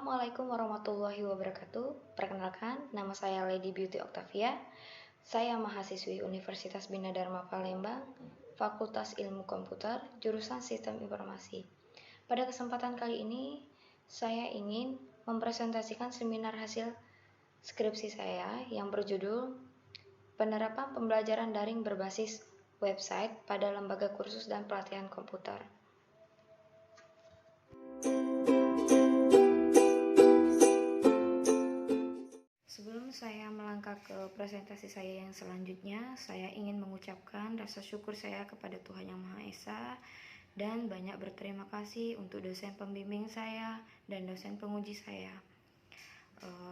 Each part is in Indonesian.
Assalamualaikum warahmatullahi wabarakatuh. Perkenalkan, nama saya Lady Beauty Octavia. Saya mahasiswi Universitas Bina Dharma Palembang, Fakultas Ilmu Komputer, jurusan Sistem Informasi. Pada kesempatan kali ini, saya ingin mempresentasikan seminar hasil skripsi saya yang berjudul Penerapan Pembelajaran Daring Berbasis Website pada Lembaga Kursus dan Pelatihan Komputer. Sebelum saya melangkah ke presentasi saya yang selanjutnya, saya ingin mengucapkan rasa syukur saya kepada Tuhan Yang Maha Esa dan banyak berterima kasih untuk dosen pembimbing saya dan dosen penguji saya,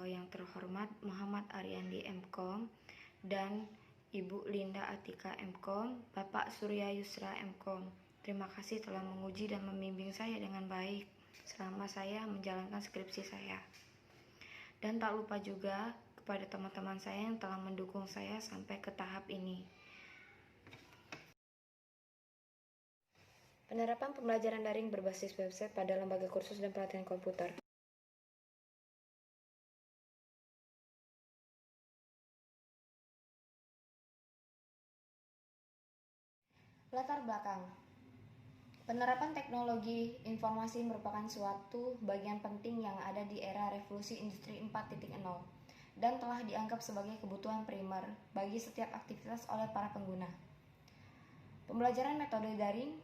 yang terhormat Muhammad Ariandi MKom dan Ibu Linda Atika MKom, Bapak Surya Yusra MKom. Terima kasih telah menguji dan membimbing saya dengan baik selama saya menjalankan skripsi saya. Dan tak lupa juga kepada teman-teman saya yang telah mendukung saya sampai ke tahap ini. Penerapan pembelajaran daring berbasis website pada lembaga kursus dan pelatihan komputer. Latar belakang. Penerapan teknologi informasi merupakan suatu bagian penting yang ada di era revolusi industri 4.0 dan telah dianggap sebagai kebutuhan primer bagi setiap aktivitas oleh para pengguna. Pembelajaran metode daring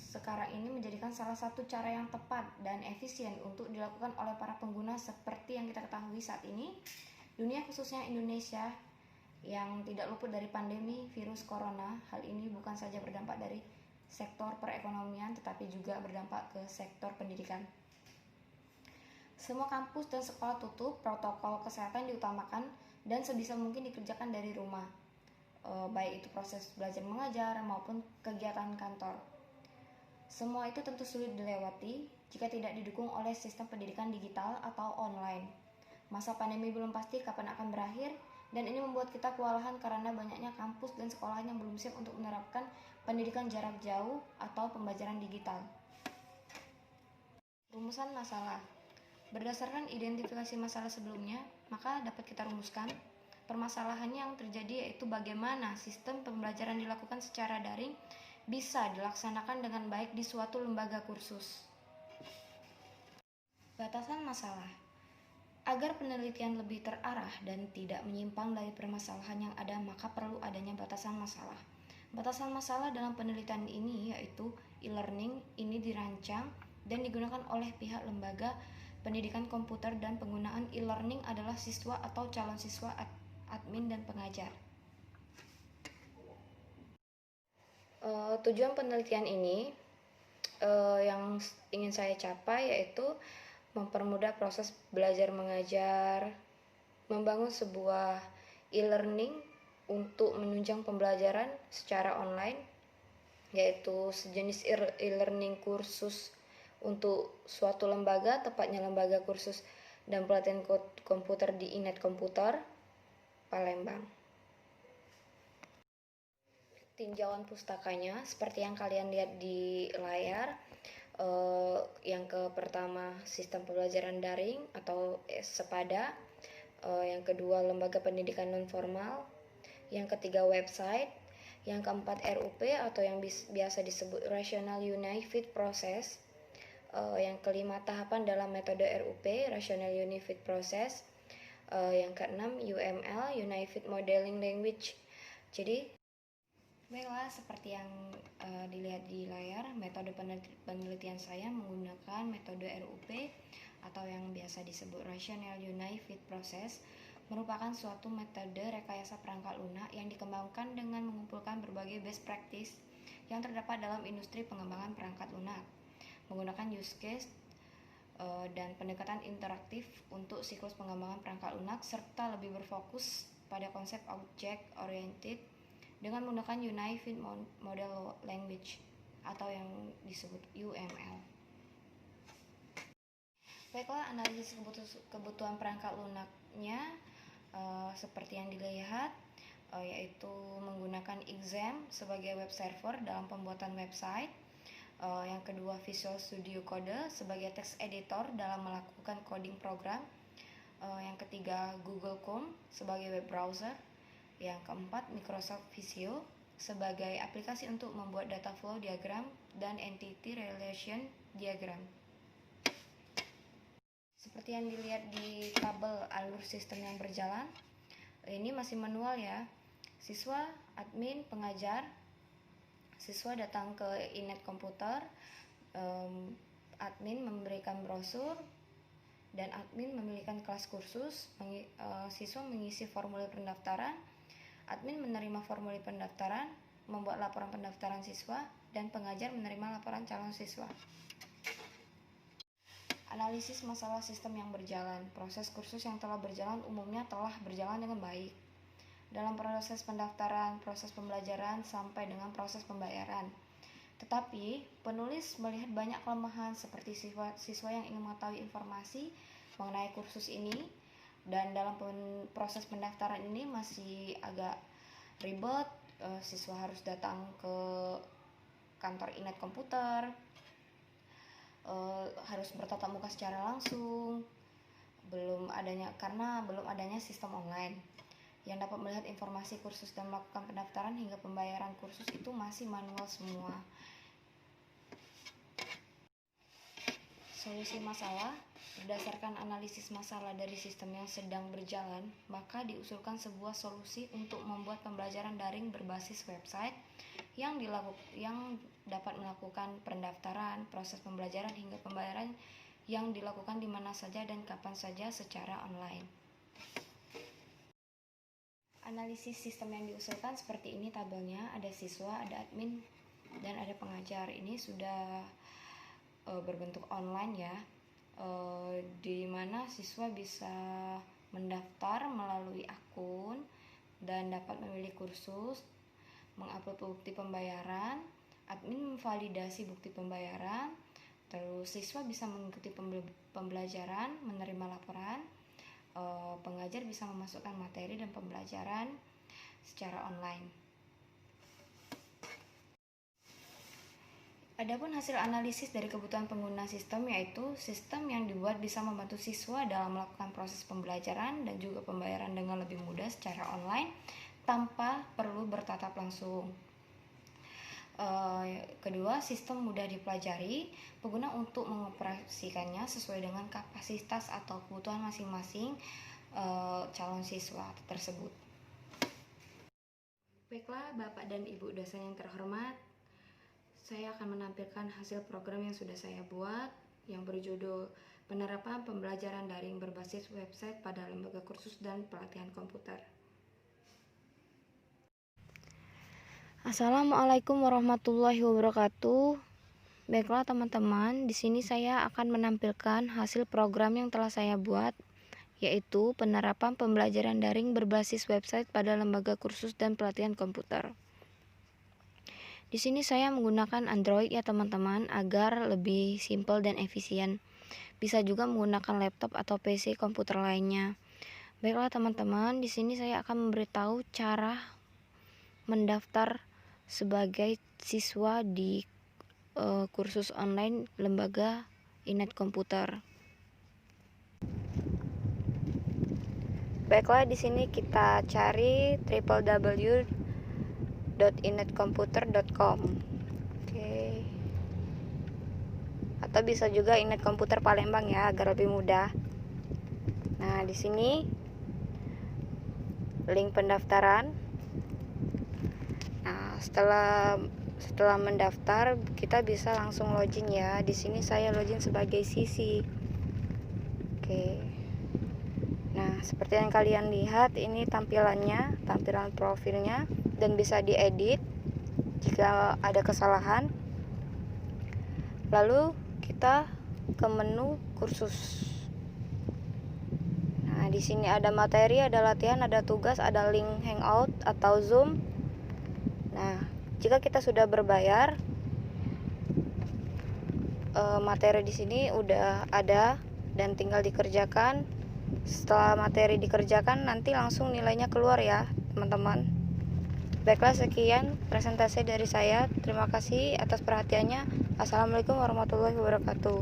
sekarang ini menjadikan salah satu cara yang tepat dan efisien untuk dilakukan oleh para pengguna seperti yang kita ketahui saat ini, dunia khususnya Indonesia yang tidak luput dari pandemi virus corona. Hal ini bukan saja berdampak dari sektor perekonomian tetapi juga berdampak ke sektor pendidikan. Semua kampus dan sekolah tutup, protokol kesehatan diutamakan dan sebisa mungkin dikerjakan dari rumah, baik itu proses belajar mengajar maupun kegiatan kantor. Semua itu tentu sulit dilewati jika tidak didukung oleh sistem pendidikan digital atau online. Masa pandemi belum pasti kapan akan berakhir, dan ini membuat kita kewalahan karena banyaknya kampus dan sekolah yang belum siap untuk menerapkan pendidikan jarak jauh atau pembelajaran digital. Rumusan masalah. Berdasarkan identifikasi masalah sebelumnya, maka dapat kita rumuskan permasalahan yang terjadi, yaitu bagaimana sistem pembelajaran dilakukan secara daring bisa dilaksanakan dengan baik di suatu lembaga kursus. Batasan masalah. Agar penelitian lebih terarah dan tidak menyimpang dari permasalahan yang ada, maka perlu adanya batasan masalah. Batasan masalah dalam penelitian ini yaitu e-learning ini dirancang dan digunakan oleh pihak lembaga pendidikan komputer, dan penggunaan e-learning adalah siswa atau calon siswa, admin, dan pengajar. Tujuan penelitian ini yang ingin saya capai yaitu mempermudah proses belajar mengajar, membangun sebuah e-learning untuk menunjang pembelajaran secara online, yaitu sejenis e-learning kursus untuk suatu lembaga, tepatnya lembaga kursus dan pelatihan komputer di Inet Komputer, Palembang. Tinjauan pustakanya seperti yang kalian lihat di layar. Yang pertama sistem pembelajaran daring atau SEPADA, yang kedua lembaga pendidikan non formal, yang ketiga website, yang keempat RUP atau yang biasa disebut Rational Unified Process, yang kelima tahapan dalam metode RUP Rational Unified Process, yang keenam UML Unified Modeling Language. Jadi baiklah, seperti yang dilihat di layar, metode penelitian saya menggunakan metode RUP atau yang biasa disebut Rational Unified Process, merupakan suatu metode rekayasa perangkat lunak yang dikembangkan dengan mengumpulkan berbagai best practice yang terdapat dalam industri pengembangan perangkat lunak, menggunakan use case dan pendekatan interaktif untuk siklus pengembangan perangkat lunak, serta lebih berfokus pada konsep object oriented dengan menggunakan Unified Model Language atau yang disebut UML. Baiklah, analisis kebutuhan perangkat lunaknya seperti yang dilihat, yaitu menggunakan Exam sebagai web server dalam pembuatan website, Yang kedua, Visual Studio Code sebagai text editor dalam melakukan coding program. Yang ketiga, Google Chrome sebagai web browser. Yang keempat, Microsoft Visio sebagai aplikasi untuk membuat data flow diagram dan entity relation diagram. Seperti yang dilihat di tabel alur sistem yang berjalan, ini masih manual ya. Siswa, admin, pengajar, siswa datang ke Inet Komputer, admin memberikan brosur, dan admin memilihkan kelas kursus. Siswa mengisi formulir pendaftaran, admin menerima formulir pendaftaran, membuat laporan pendaftaran siswa, dan pengajar menerima laporan calon siswa. Analisis masalah sistem yang berjalan. Proses kursus yang telah berjalan umumnya telah berjalan dengan baik. Dalam proses pendaftaran, proses pembelajaran, sampai dengan proses pembayaran. Tetapi, penulis melihat banyak kelemahan seperti siswa yang ingin mengetahui informasi mengenai kursus ini, dan dalam proses pendaftaran ini masih agak ribet. Siswa harus datang ke kantor Inet Komputer, harus bertatap muka secara langsung, karena belum adanya sistem online yang dapat melihat informasi kursus dan melakukan pendaftaran hingga pembayaran kursus itu masih manual semua. Solusi masalah. Berdasarkan analisis masalah dari sistem yang sedang berjalan, maka diusulkan sebuah solusi untuk membuat pembelajaran daring berbasis website yang dapat melakukan pendaftaran, proses pembelajaran hingga pembayaran yang dilakukan di mana saja dan kapan saja secara online. Analisis sistem yang diusulkan seperti ini tabelnya, ada siswa, ada admin, dan ada pengajar. Ini sudah berbentuk online ya, di mana siswa bisa mendaftar melalui akun dan dapat memilih kursus, mengupload bukti pembayaran, admin memvalidasi bukti pembayaran, terus siswa bisa mengikuti pembelajaran, menerima laporan, pengajar bisa memasukkan materi dan pembelajaran secara online. Adapun hasil analisis dari kebutuhan pengguna sistem, yaitu sistem yang dibuat bisa membantu siswa dalam melakukan proses pembelajaran dan juga pembayaran dengan lebih mudah secara online tanpa perlu bertatap langsung. Kedua, sistem mudah dipelajari pengguna untuk mengoperasikannya sesuai dengan kapasitas atau kebutuhan masing-masing calon siswa tersebut. Baiklah Bapak dan Ibu dosen yang terhormat, saya akan menampilkan hasil program yang sudah saya buat yang berjudul Penerapan Pembelajaran Daring Berbasis Website pada Lembaga Kursus dan Pelatihan Komputer. Assalamualaikum warahmatullahi wabarakatuh. Baiklah teman-teman, di sini saya akan menampilkan hasil program yang telah saya buat, yaitu Penerapan Pembelajaran Daring Berbasis Website pada Lembaga Kursus dan Pelatihan Komputer. Di sini saya menggunakan Android ya teman-teman, agar lebih simpel dan efisien. Bisa juga menggunakan laptop atau PC komputer lainnya. Baiklah teman-teman, di sini saya akan memberitahu cara mendaftar sebagai siswa di kursus online Lembaga Inet Komputer. Baiklah, di sini kita cari www.inetkomputer.com. Oke. Atau bisa juga Inet Komputer Palembang ya, agar lebih mudah. Nah, di sini link pendaftaran. Nah, setelah mendaftar, kita bisa langsung login ya. Di sini saya login sebagai sisi. Oke. Nah, seperti yang kalian lihat, ini tampilan profilnya, dan bisa diedit jika ada kesalahan. Lalu kita ke menu kursus. Nah, di sini ada materi, ada latihan, ada tugas, ada link Hangout atau Zoom. Nah, jika kita sudah berbayar, materi di sini udah ada dan tinggal dikerjakan. Setelah materi dikerjakan, nanti langsung nilainya keluar ya teman-teman. Baiklah, sekian presentasi dari saya. Terima kasih atas perhatiannya. Assalamualaikum warahmatullahi wabarakatuh.